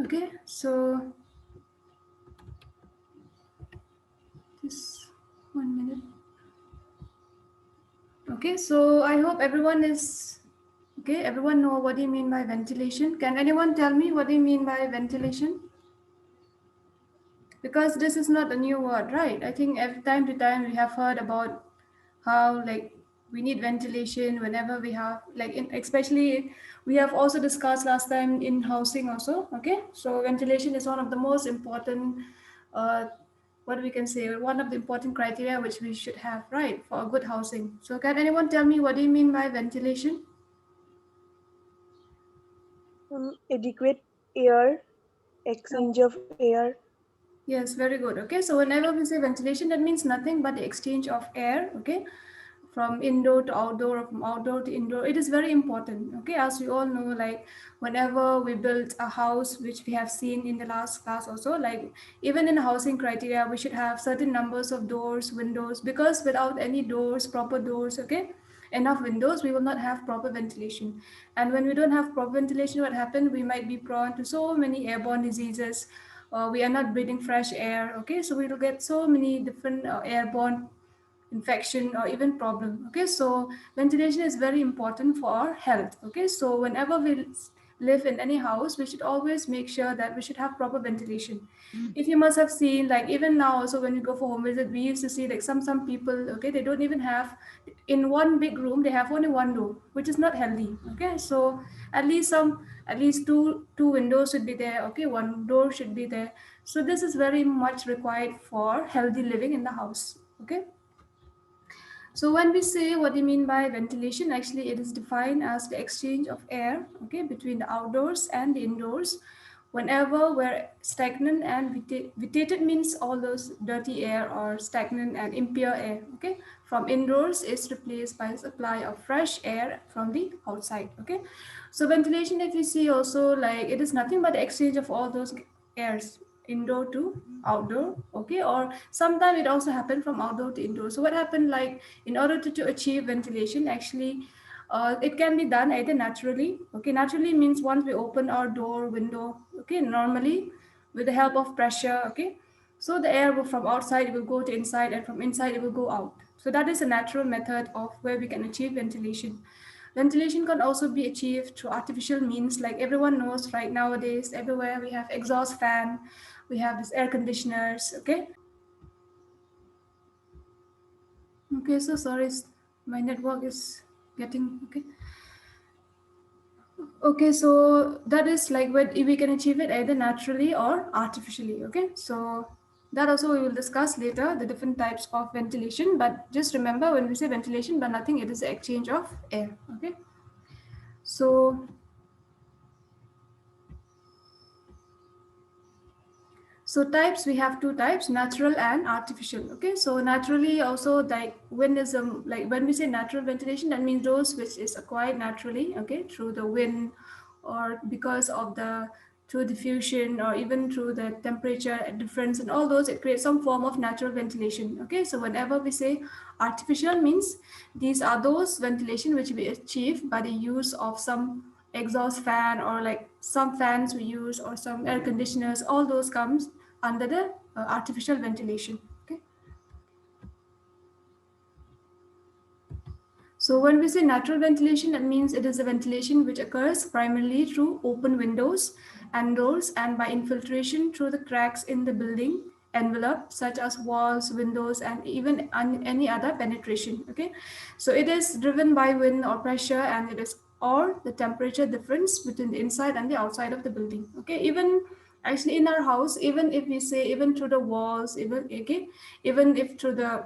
Okay, so just 1 minute. Okay, so I hope everyone is okay. Everyone know what do you mean by ventilation? Can anyone tell me what do you mean by ventilation? Because this is not a new word, right? I think every time to time we have heard about how like we need ventilation whenever we have like especially we have also discussed last time in housing also. Okay, so ventilation is one of the most important uh, what we can say one of the important criteria which we should have, right, for a good housing. So can anyone tell me what do you mean by ventilation? Adequate air, exchange of air. Yes, very good. Okay, so whenever we say ventilation, that means nothing but the exchange of air, okay, from indoor to outdoor or from outdoor to indoor. It is very important, okay, as we all know, like whenever we build a house, which we have seen in the last class also, like even in housing criteria, we should have certain numbers of doors, windows, because without any doors, proper doors, okay, enough windows, we will not have proper ventilation. And when we don't have proper ventilation, what happens? We might be prone to so many airborne diseases. We are not breathing fresh air. Okay, so we will get so many different airborne infection or even problem. Okay, so ventilation is very important for our health. Okay, so whenever we live in any house, we should always make sure that we should have proper ventilation. If you must have seen, like even now also when we go for home visit, we used to see like some people, okay, they don't even have in one big room, they have only one door, which is not healthy. Okay, so at least two windows should be there. Okay, one door should be there. So this is very much required for healthy living in the house. Okay, so when we say what we mean by ventilation, actually it is defined as the exchange of air, okay, between the outdoors and the indoors. Whenever we're stagnant and vitiated means all those dirty air or stagnant and impure air, okay, from indoors is replaced by supply of fresh air from the outside, okay. So ventilation, if you see also, like it is nothing but the exchange of all those airs, indoor to outdoor, okay, or sometimes it also happened from outdoor to indoor. So what happened, like in order to achieve ventilation, actually it can be done either naturally. Okay, naturally means once we open our door, window, okay, normally with the help of pressure, okay, so the air will from outside will go to inside and from inside it will go out. So that is a natural method of where we can achieve ventilation. Ventilation can also be achieved through artificial means, like everyone knows right nowadays, everywhere we have exhaust fan, we have these air conditioners, okay. Okay, so sorry, my network is getting okay. Okay, so that is like what we can achieve it either naturally or artificially. Okay, so that also we will discuss later the different types of ventilation. But just remember when we say ventilation, but nothing, it is the exchange of air. Okay, so types, we have two types, natural and artificial. Okay, so naturally also like wind is like when we say natural ventilation, that means those which is acquired naturally, okay, through the wind or because of the through diffusion or even through the temperature difference and all those, it creates some form of natural ventilation. Okay, so whenever we say artificial means these are those ventilation which we achieve by the use of some exhaust fan or like some fans we use or some air conditioners, all those comes under the artificial ventilation. Okay, so when we say natural ventilation, that means it is a ventilation which occurs primarily through open windows and doors and by infiltration through the cracks in the building envelope, such as walls, windows, and even any other penetration. Okay, so it is driven by wind or pressure, and it is or the temperature difference between the inside and the outside of the building. Okay, even actually in our house, even if we say even through the walls, even okay, even if through the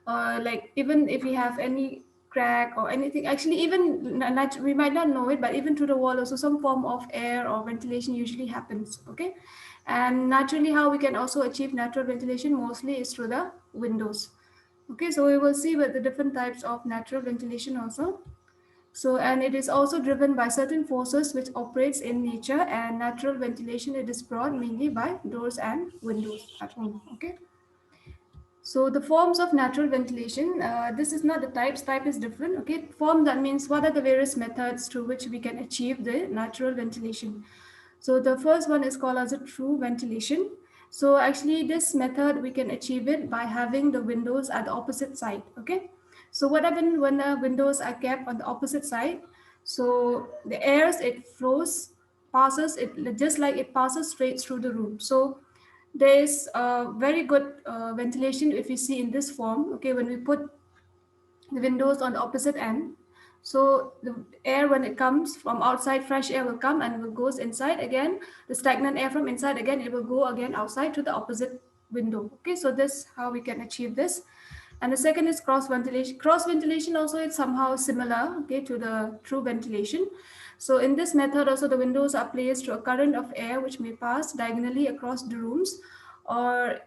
like even if we have any crack or anything, actually even we might not know it, but even through the wall also some form of air or ventilation usually happens. Okay, and naturally how we can also achieve natural ventilation mostly is through the windows. Okay, so we will see with the different types of natural ventilation also. So and it is also driven by certain forces which operates in nature, and natural ventilation it is brought mainly by doors and windows at home. Okay, so the forms of natural ventilation, this is not the types, type is different. Okay, form, that means what are the various methods through which we can achieve the natural ventilation. So the first one is called as a true ventilation. So actually this method we can achieve it by having the windows at the opposite side. Okay. So what happens when the windows are kept on the opposite side? So the airs it flows passes it just like it passes straight through the room. So there is a very good ventilation if you see in this form. Okay, when we put the windows on the opposite end. So the air when it comes from outside, fresh air will come and will goes inside again. The stagnant air from inside again, it will go again outside to the opposite window. Okay, so this how we can achieve this. And the second is cross ventilation. Cross ventilation also is somehow similar, okay, to the true ventilation. So in this method also the windows are placed to a current of air which may pass diagonally across the rooms, or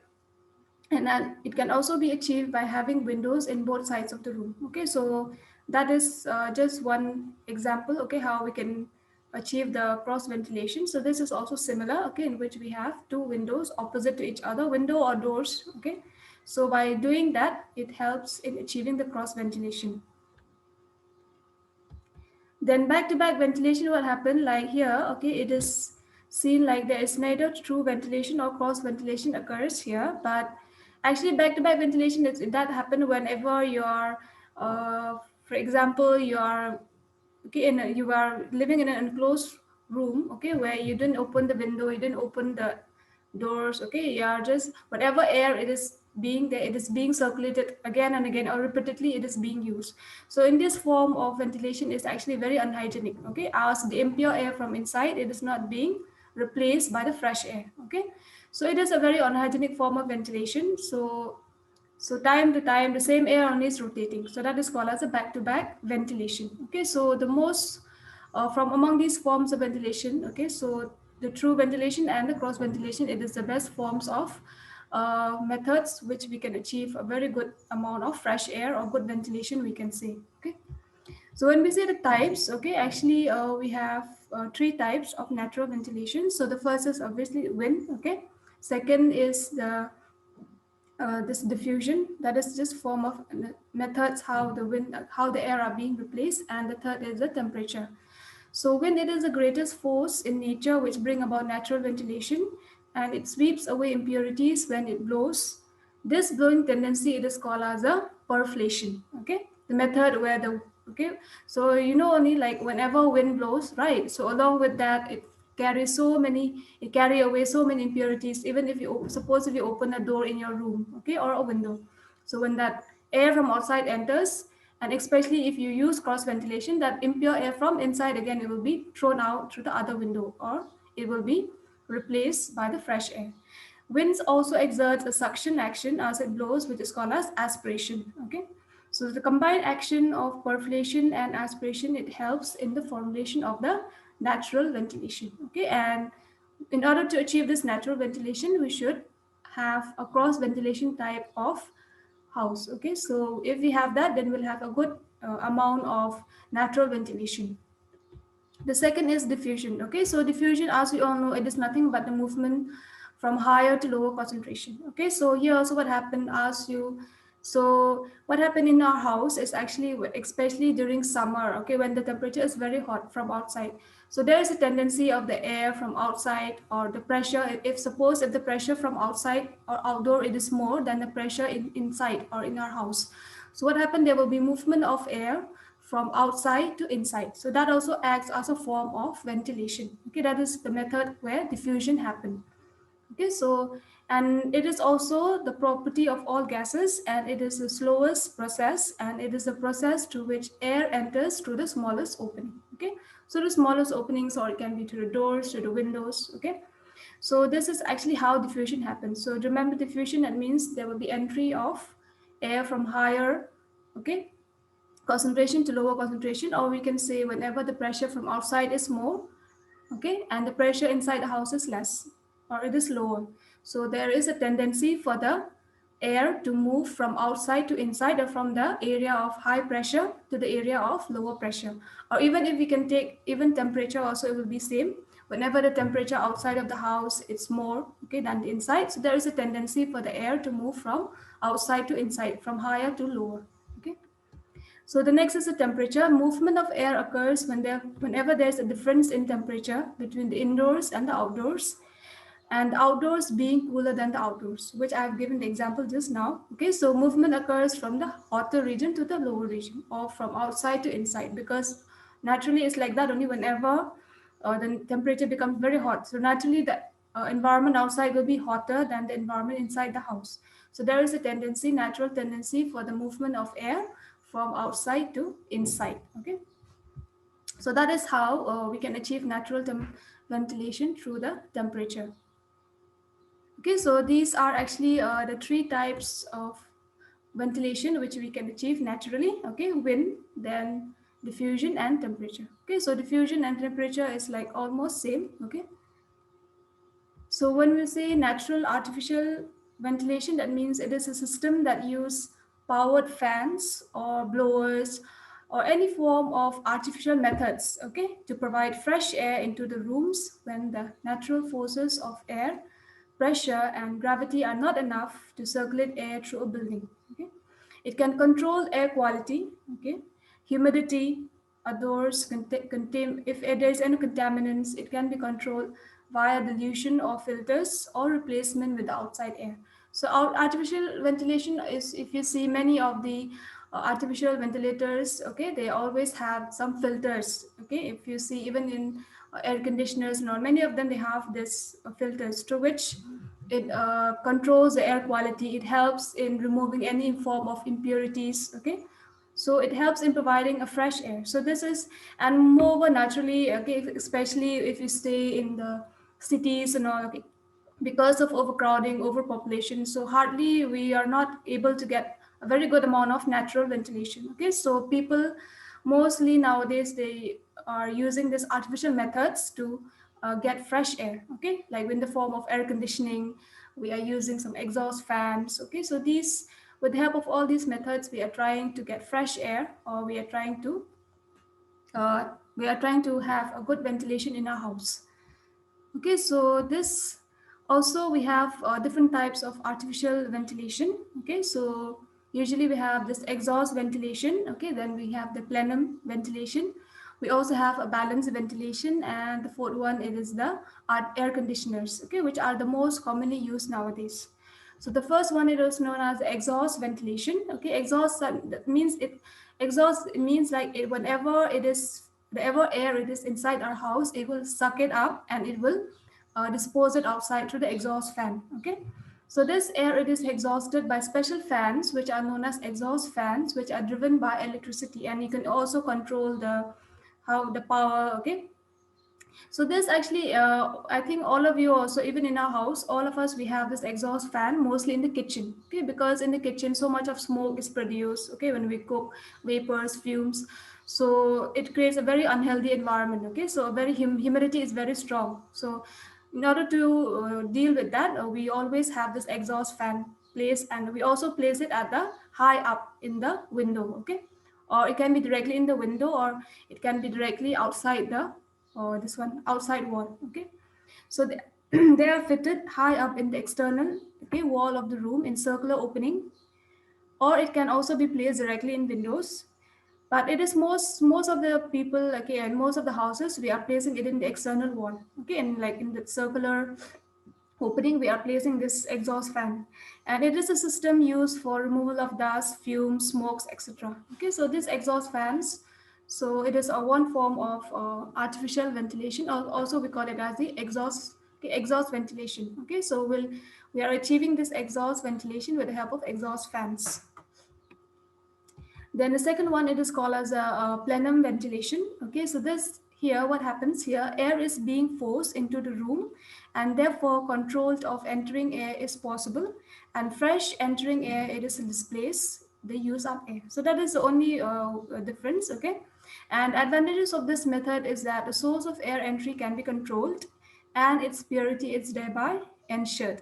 and then it can also be achieved by having windows in both sides of the room. Okay, so that is just one example, okay, how we can achieve the cross ventilation. So this is also similar, okay, in which we have two windows opposite to each other, window or doors. Okay, so by doing that it helps in achieving the cross ventilation. Then back-to-back ventilation will happen like here. Okay, it is seen like there is neither true ventilation or cross ventilation occurs here, but actually back-to-back ventilation that happen whenever you are, for example, you are okay you are living in an enclosed room, okay, where you didn't open the window, you didn't open the doors. Okay, you are just whatever air it is being there, it is being circulated again and again, or repeatedly it is being used. So in this form of ventilation is actually very unhygienic, okay, as the impure air from inside it is not being replaced by the fresh air. Okay, so it is a very unhygienic form of ventilation. So time to time, the same air only is rotating. So that is called as a back-to-back ventilation. Okay, so the most from among these forms of ventilation, okay, so the true ventilation and the cross ventilation, it is the best forms of methods which we can achieve a very good amount of fresh air or good ventilation, we can say. Okay, so when we say the types, okay, actually we have three types of natural ventilation. So the first is obviously wind. Okay, second is the this diffusion, that is just form of methods how the wind how the air are being replaced, and the third is the temperature. So wind, it is the greatest force in nature which bring about natural ventilation, and it sweeps away impurities when it blows. This blowing tendency it is called as a perflation. Okay, the method where the okay, so you know only like whenever wind blows, right? So along with that, it carry away so many impurities. Even if you suppose if you open a door in your room, okay, or a window, so when that air from outside enters, and especially if you use cross ventilation, that impure air from inside again it will be thrown out through the other window, or it will be replaced by the fresh air. Winds also exerts a suction action as it blows, which is called as aspiration. Okay, so the combined action of perflation and aspiration, it helps in the formulation of the natural ventilation. Okay, and in order to achieve this natural ventilation, we should have a cross ventilation type of house. Okay, so if we have that, then we'll have a good amount of natural ventilation. The second is diffusion. Okay, so diffusion, as we all know, it is nothing but the movement from higher to lower concentration. Okay, so here also what happened as you, so what happened in our house is actually, especially during summer, okay, when the temperature is very hot from outside. So there is a tendency of the air from outside, or the pressure, if suppose if the pressure from outside or outdoor it is more than the pressure inside or in our house. So what happened, there will be movement of air from outside to inside. So that also acts as a form of ventilation. Okay, that is the method where diffusion happen. Okay, so and it is also the property of all gases, and it is the slowest process, and it is the process to which air enters through the smallest opening. Okay, so the smallest openings, or it can be through the doors, to the windows. Okay, so this is actually how diffusion happens. So remember, diffusion, that means there will be entry of air from higher, okay, concentration to lower concentration, or we can say whenever the pressure from outside is more, okay, and the pressure inside the house is less, or it is lower. So there is a tendency for the air to move from outside to inside, or from the area of high pressure to the area of lower pressure. Or even if we can take even temperature also, it will be same. Whenever the temperature outside of the house it's more, okay, than the inside, so there is a tendency for the air to move from outside to inside, from higher to lower. Okay, So the next is the temperature. Movement of air occurs whenever there's a difference in temperature between the indoors and the outdoors, and outdoors being cooler than the outdoors, which I have given the example just now. Okay, so movement occurs from the hotter region to the lower region, or from outside to inside, because naturally it's like that only whenever the temperature becomes very hot. So naturally the environment outside will be hotter than the environment inside the house. So there is a tendency, natural tendency for the movement of air from outside to inside. Okay, so that is how we can achieve natural ventilation through the temperature. Okay, so these are actually the three types of ventilation which we can achieve naturally. Okay, wind, then diffusion and temperature. Okay, so diffusion and temperature is like almost same. Okay, so when we say natural artificial ventilation, that means it is a system that use powered fans or blowers or any form of artificial methods, okay, to provide fresh air into the rooms when the natural forces of air, pressure and gravity are not enough to circulate air through a building. Okay, it can control air quality, okay, humidity, odors, if there is any contaminants, it can be controlled via dilution or filters or replacement with the outside air. So our artificial ventilation is, if you see many of the artificial ventilators, okay, they always have some filters. Okay, if you see even in air conditioners and all, many of them they have this filters through which it controls the air quality. It helps in removing any form of impurities. Okay, so it helps in providing a fresh air. So this is, and moreover naturally, okay, especially if you stay in the cities and all, okay, because of overcrowding, overpopulation, so hardly we are not able to get a very good amount of natural ventilation. Okay, so people mostly nowadays they are using these artificial methods to get fresh air. Okay, like in the form of air conditioning, we are using some exhaust fans. Okay, so these, with the help of all these methods, we are trying to get fresh air, or uh, we are trying to have a good ventilation in our house. Okay, so this also we have different types of artificial ventilation. Okay, so usually we have this exhaust ventilation. Okay, then we have the plenum ventilation. We also have a balanced ventilation, and the fourth one, it is the air conditioners. Okay, which are the most commonly used nowadays. So the first one, it is known as exhaust ventilation. Okay, exhaust, that means it, exhaust, it means like it, whenever it is, whatever air it is inside our house, it will suck it up and it will dispose it outside through the exhaust fan. Okay, so this air, it is exhausted by special fans which are known as exhaust fans, which are driven by electricity, and you can also control the how the power. Okay, so this actually, I think all of you also, even in our house, all of us, we have this exhaust fan mostly in the kitchen. Okay, because in the kitchen, so much of smoke is produced. Okay, when we cook, vapors, fumes, so it creates a very unhealthy environment. Okay, so very humidity is very strong. So in order to deal with that, we always have this exhaust fan placed, and we also place it at the high up in the window. Okay, or it can be directly in the window, or it can be directly outside the, or this one, outside wall. Okay, so they, they are fitted high up in the external, okay, wall of the room in circular opening, or it can also be placed directly in windows. But it is most of the people, okay, and most of the houses, we are placing it in the external wall. Okay, and like in the circular opening, we are placing this exhaust fan, and it is a system used for removal of dust, fumes, smokes, etc. Okay, so these exhaust fans, so it is a one form of artificial ventilation, or also we call it as the exhaust, okay, exhaust ventilation. Okay, so we are achieving this exhaust ventilation with the help of exhaust fans. Then the second one, it is called as a plenum ventilation. Okay, so this here, what happens here, air is being forced into the room, and therefore control of entering air is possible, and fresh entering air, it is displaced the use of air. So that is the only difference. Okay, and advantages of this method is that the source of air entry can be controlled, and its purity is thereby ensured.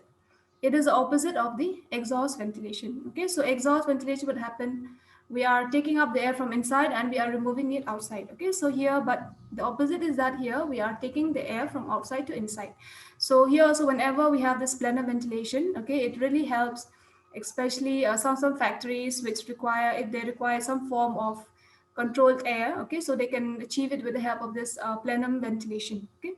It is the opposite of the exhaust ventilation. Okay, so exhaust ventilation would happen, we are taking up the air from inside and we are removing it outside. Okay, so here, but the opposite is that here we are taking the air from outside to inside. So here also, whenever we have this planar ventilation, okay, it really helps, especially some factories which require, if they require some form of controlled air. Okay, so they can achieve it with the help of this plenum ventilation. Okay,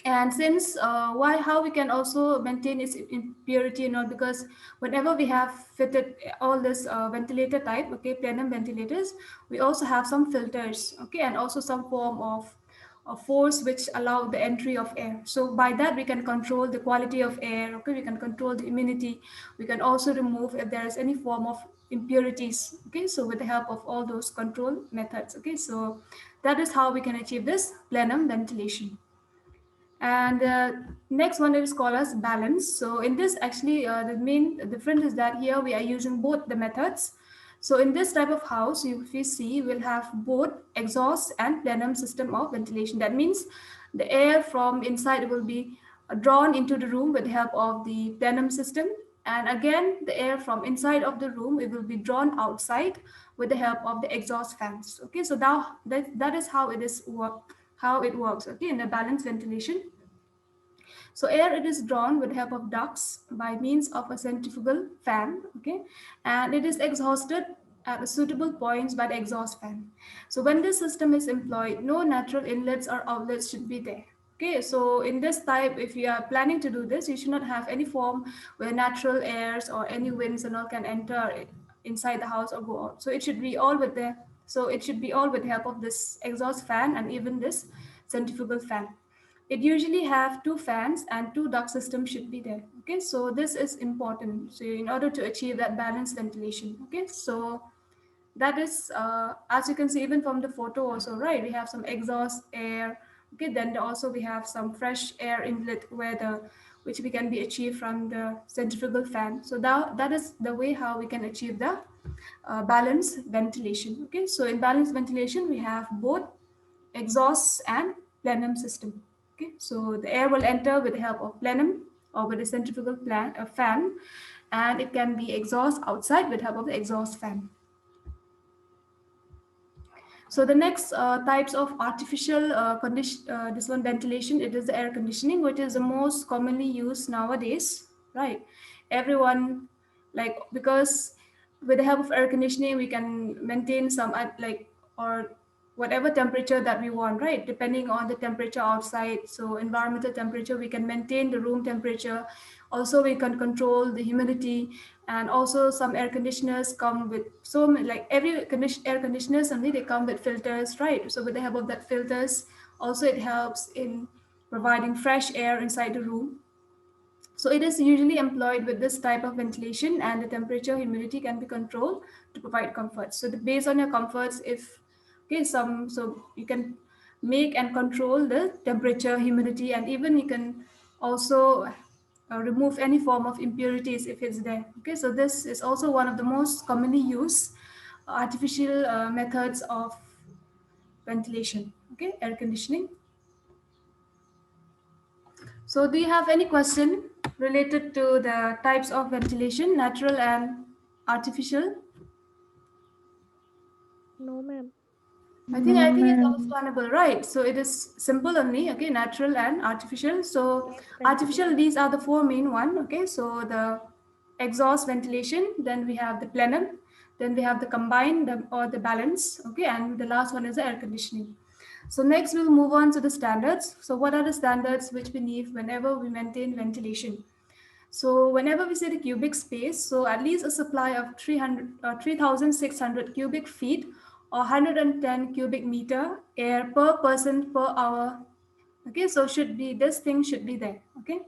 and since why how we can also maintain its impurity, because whenever we have fitted all this ventilator type, okay, plenum ventilators, we also have some filters, okay, and also some form of force which allow the entry of air. So by that we can control the quality of air, okay, we can control the humidity, we can also remove if there is any form of impurities, okay, so with the help of all those control methods. Okay, so that is how we can achieve this plenum ventilation. And next one is called as balance. So in this, actually, the main difference is that here we are using both the methods. So in this type of house, if you see, we'll have both exhaust and plenum system of ventilation. That means the air from inside will be drawn into the room with the help of the plenum system. And again, the air from inside of the room, it will be drawn outside with the help of the exhaust fans. Okay, so now that is how it is how it works, okay, in the balanced ventilation. So air, it is drawn with help of ducts by means of a centrifugal fan, okay, and it is exhausted at suitable points by the exhaust fan. So when this system is employed, no natural inlets or outlets should be there. Okay, so in this type, if you are planning to do this, you should not have any form where natural airs or any winds and all can enter inside the house or go out. So it should be all with the help of this exhaust fan and even this centrifugal fan. It usually have two fans and two duct system should be there. Okay, so this is important, so in order to achieve that balanced ventilation. Okay, so that is as you can see even from the photo also, right, we have some exhaust air. Okay, then also we have some fresh air inlet where the which we can be achieved from the centrifugal fan. So that is the way how we can achieve the balanced ventilation. Okay, so in balanced ventilation we have both exhaust and plenum system. Okay, so the air will enter with the help of plenum or with a centrifugal fan, and it can be exhaust outside with help of the exhaust fan. So the next types of artificial this one ventilation, it is the air conditioning, which is the most commonly used nowadays, right? Everyone, like, because with the help of air conditioning, we can maintain some like or whatever temperature that we want, right? Depending on the temperature outside. So environmental temperature, we can maintain the room temperature. Also, we can control the humidity, and also some air conditioners come with so many, like every air conditioners only they come with filters, right? So with the help of that filters, also it helps in providing fresh air inside the room. So it is usually employed with this type of ventilation, and the temperature humidity can be controlled to provide comfort. So based on your comforts, if okay, so you can make and control the temperature, humidity, and even you can also remove any form of impurities if it's there. Okay, so this is also one of the most commonly used artificial methods of ventilation. Okay, air conditioning. So do you have any question related to the types of ventilation, natural and artificial? No, ma'am. I think it's understandable, right? So it is simple only, okay, natural and artificial. So Thank you. artificial, these are the four main one, okay. So the exhaust ventilation, then we have the plenum, then we have the combined or the balance, okay, and the last one is the air conditioning. So next we'll move on to the standards. So what are the standards which we need whenever we maintain ventilation? So whenever we say the cubic space, so at least a supply of 3,600 cubic feet or 110 cubic meter air per person per hour. Okay, so should be this thing should be there. Okay,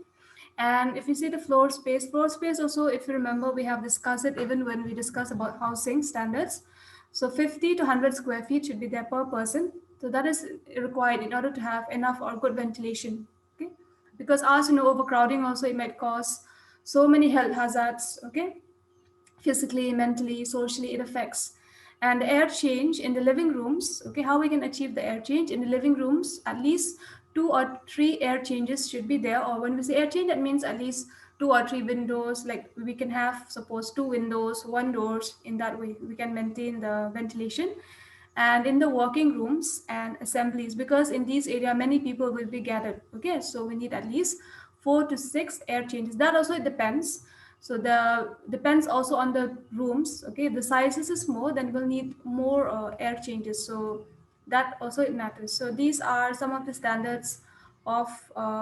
and if you see the floor space also, if you remember, we have discussed it even when we discuss about housing standards. So 50 to 100 square feet should be there per person. So that is required in order to have enough or good ventilation. Okay, because as you know, overcrowding also it might cause so many health hazards. Okay, physically, mentally, socially, it affects. And the air change in the living rooms, okay, how we can achieve the air change in the living rooms, at least two or three air changes should be there. Or when we say air change, that means at least two or three windows, like we can have suppose two windows, one doors. In that way we can maintain the ventilation. And in the working rooms and assemblies, because in these area many people will be gathered, okay, so we need at least 4 to 6 air changes. That also it depends. So the depends also on the rooms. Okay, the sizes is small, then we'll need more air changes. So that also it matters. So these are some of the standards of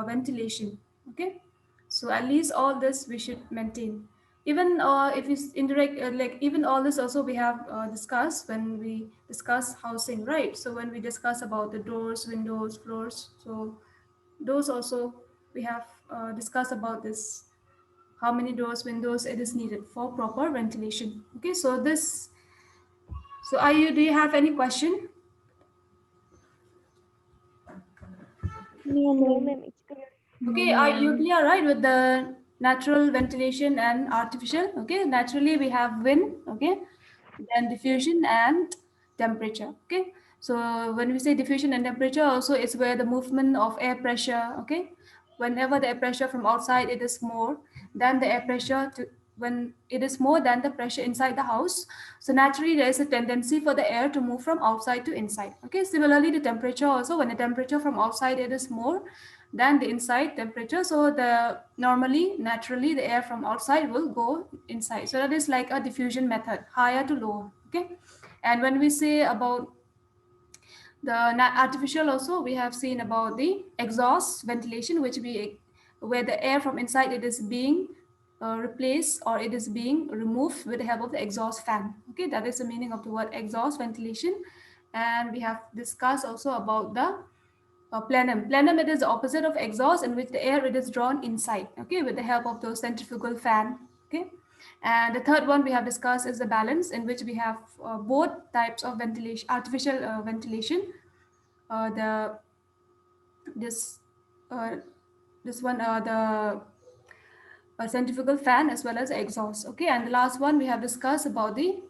ventilation. Okay, so at least all this we should maintain. Even if it's indirect, like even all this also we have discussed when we discuss housing, right? So when we discuss about the doors, windows, floors, so those also we have discussed about this, how many doors, windows it is needed for proper ventilation. Okay, so this, so are you, do you have any question? No, No, ma'am. ma'am, it's clear. Okay, are you clear, right, with the natural ventilation and artificial? Okay, naturally we have wind, okay, then diffusion and temperature. Okay, so when we say diffusion and temperature, also it's where the movement of air pressure. Okay, whenever the air pressure from outside it is more than the air pressure to, when it is more than the pressure inside the house, so naturally there is a tendency for the air to move from outside to inside. Okay, similarly the temperature also, when the temperature from outside it is more than the inside temperature, so the normally naturally the air from outside will go inside. So that is like a diffusion method, higher to lower. Okay, and when we say about the artificial also, we have seen about the exhaust ventilation, which we, where the air from inside it is being replaced or it is being removed with the help of the exhaust fan. Okay, that is the meaning of the word exhaust ventilation. And we have discussed also about the plenum. Plenum, it is the opposite of exhaust, in which the air it is drawn inside. Okay, with the help of those centrifugal fan. Okay, and the third one we have discussed is the balance, in which we have both types of ventilation, artificial ventilation. The this uh, this one the centrifugal fan as well as exhaust. Okay, and the last one we have discussed about the